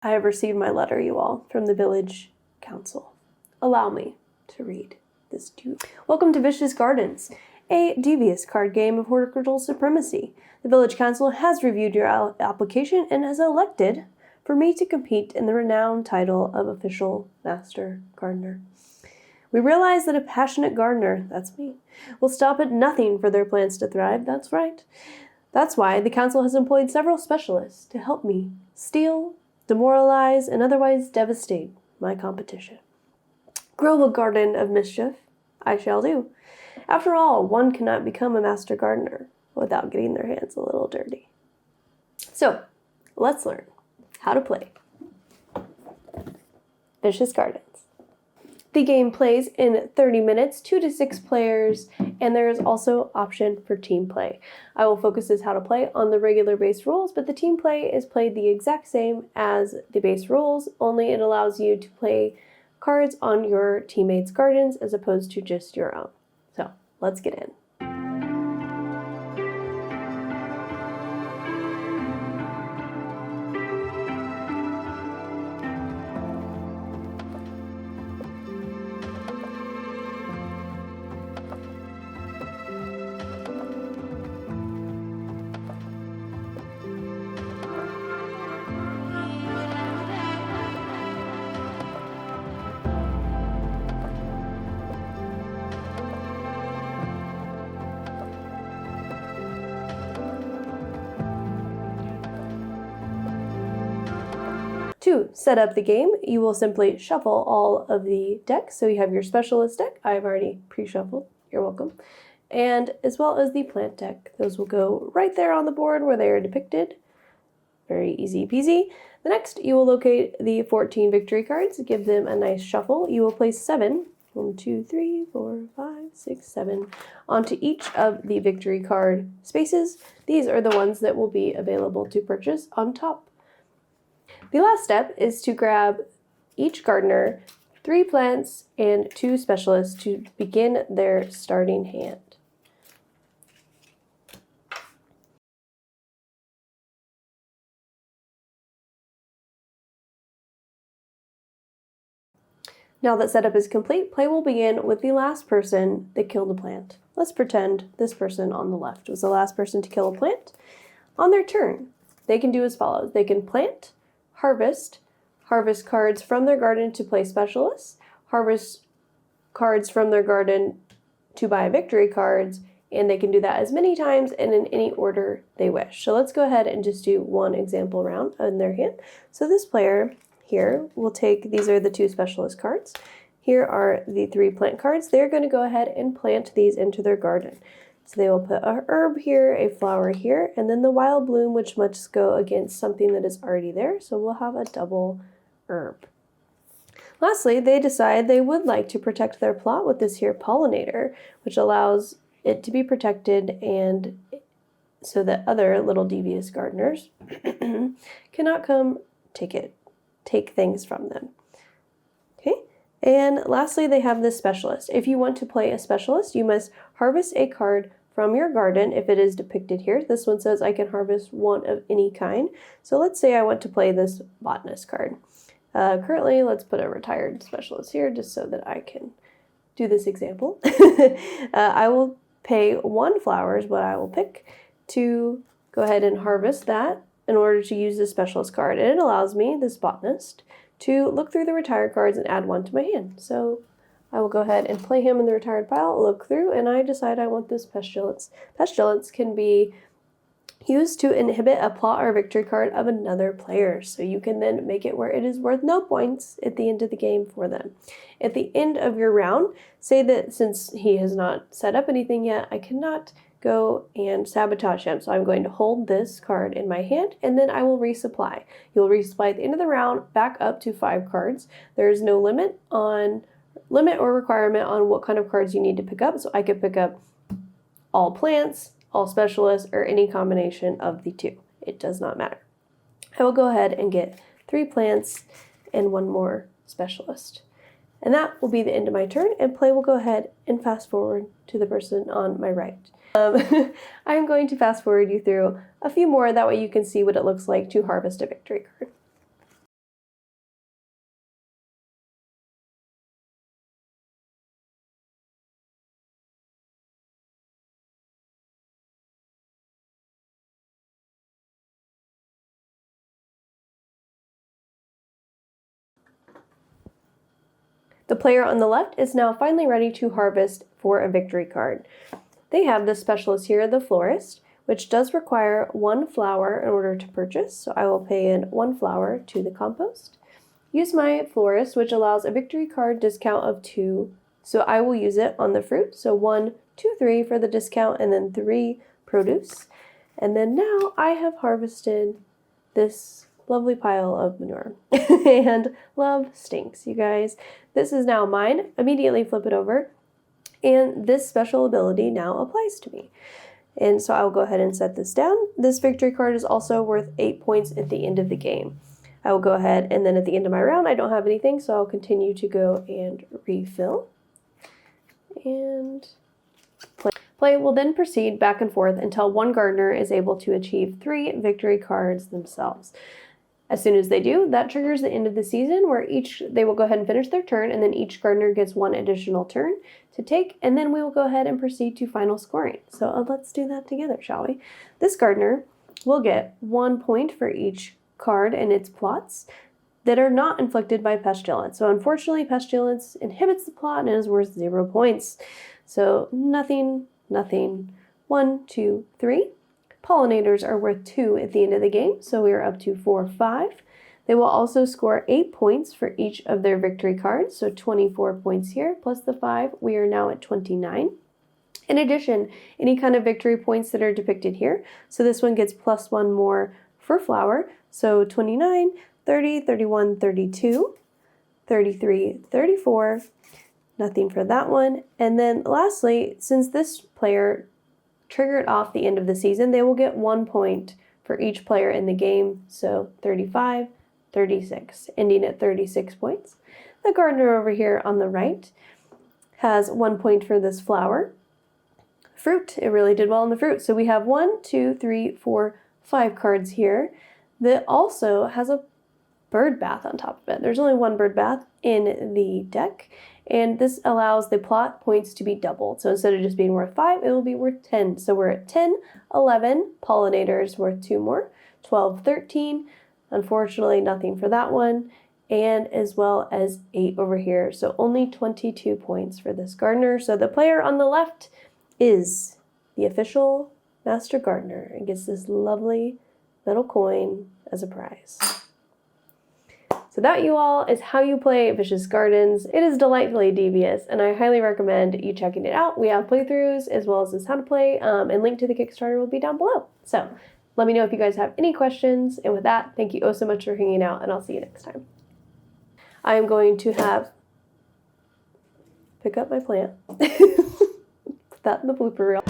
I have received my letter, you all, from the village council. Allow me to read this to you. Welcome to Vicious Gardens, a devious card game of horticultural supremacy. The village council has reviewed your application and has elected for me to compete in the renowned title of official master gardener. We realize that a passionate gardener, that's me, will stop at nothing for their plants to thrive, that's right. That's why the council has employed several specialists to help me steal, demoralize, and otherwise devastate my competition. Grow a garden of mischief, I shall do. After all, one cannot become a master gardener without getting their hands a little dirty. So, let's learn how to play Vicious Gardens. The game plays in 30 minutes, 2 to 6 players, and there is also option for team play. I will focus as how to play on the regular base rules, but the team play is played the exact same as the base rules, only it allows you to play cards on your teammates' gardens as opposed to just your own. So, let's get in. To set up the game, you will simply shuffle all of the decks. So you have your specialist deck. I've already pre-shuffled. You're welcome. And as well as the plant deck. Those will go right there on the board where they are depicted. Very easy peasy. The next, you will locate the 14 victory cards. Give them a nice shuffle. You will place 7, 1, 2, 3, 4, 5, 6, 7, onto each of the victory card spaces. These are the ones that will be available to purchase on top. The last step is to grab each gardener 3 plants and 2 specialists to begin their starting hand. Now that setup is complete, play will begin with the last person that killed a plant. Let's pretend this person on the left was the last person to kill a plant. On their turn, they can do as follows. They can plant, harvest cards from their garden to play specialists, harvest cards from their garden to buy victory cards, and they can do that as many times and in any order they wish. So let's go ahead and just do one example round in their hand. So this player here will take, these are the 2 specialist cards. Here are the 3 plant cards. They're going to go ahead and plant these into their garden. So they will put a herb here, a flower here, and then the wild bloom, which must go against something that is already there. So we'll have a double herb. Lastly, they decide they would like to protect their plot with this here pollinator, which allows it to be protected and so that other little devious gardeners cannot come take things from them. Okay. And lastly, they have this specialist. If you want to play a specialist, you must harvest a card from your garden if it is depicted here. This one says I can harvest one of any kind. So let's say I want to play this botanist card. Currently, let's put a retired specialist here just so that I can do this example. I will pay 1 flower is what I will pick to go ahead and harvest that in order to use this specialist card. And it allows me, this botanist, to look through the retired cards and add 1 to my hand. So I will go ahead and play him in the retired pile, look through, and I decide I want this pestilence. Pestilence can be used to inhibit a plot or victory card of another player. So you can then make it where it is worth no points at the end of the game for them. At the end of your round, say that since he has not set up anything yet, I cannot go and sabotage him. So I'm going to hold this card in my hand and then I will resupply. You'll resupply at the end of the round back up to 5 cards. There is no limit or requirement on what kind of cards you need to pick up. So I could pick up all plants, all specialists, or any combination of the 2. It does not matter. I will go ahead and get 3 plants and 1 more specialist. And that will be the end of my turn, and play will go ahead and fast forward to the person on my right. I'm going to fast forward you through a few more, that way you can see what it looks like to harvest a victory card. The player on the left is now finally ready to harvest for a victory card. They have this specialist here, the florist, which does require 1 flower in order to purchase. So I will pay in 1 flower to the compost. Use my florist, which allows a victory card discount of 2. So I will use it on the fruit. So 1, 2, 3 for the discount, and then 3 produce. And then now I have harvested this lovely pile of manure. And love stinks, you guys. This is now mine. Immediately flip it over. And this special ability now applies to me. And so I will go ahead and set this down. This victory card is also worth 8 points at the end of the game. I will go ahead, and then at the end of my round, I don't have anything, so I'll continue to go and refill. And play will then proceed back and forth until one gardener is able to achieve 3 victory cards themselves. As soon as they do, that triggers the end of the season where they will go ahead and finish their turn, and then each gardener gets 1 additional turn to take, and then we will go ahead and proceed to final scoring. So let's do that together, shall we? This gardener will get 1 point for each card in its plots that are not inflicted by pestilence. So unfortunately, pestilence inhibits the plot and is worth 0 points. So nothing, nothing. 1, 2, 3. Pollinators are worth 2 at the end of the game, so we are up to 4, 5. They will also score 8 points for each of their victory cards, so 24 points here, plus the 5, we are now at 29. In addition, any kind of victory points that are depicted here, so this one gets plus 1 more for flower, so 29, 30, 31, 32, 33, 34, nothing for that one. And then lastly, since this player triggered off the end of the season, they will get 1 point for each player in the game. So 35, 36, ending at 36 points. The gardener over here on the right has 1 point for this flower. Fruit, it really did well in the fruit. So we have 1, 2, 3, 4, 5 cards here that also has a bird bath on top of it. There's only 1 bird bath in the deck, and this allows the plot points to be doubled. So instead of just being worth 5, it will be worth 10. So we're at 10, 11, pollinators worth 2 more, 12, 13, unfortunately nothing for that one, and as well as 8 over here. So only 22 points for this gardener. So the player on the left is the official master gardener and gets this lovely metal coin as a prize. So that, you all, is how you play Vicious Gardens. It is delightfully devious, and I highly recommend you checking it out. We have playthroughs as well as this how to play, and link to the Kickstarter will be down below. So let me know if you guys have any questions, and with that, thank you oh so much for hanging out, and I'll see you next time. I am going to pick up my plant, put that in the blooper reel.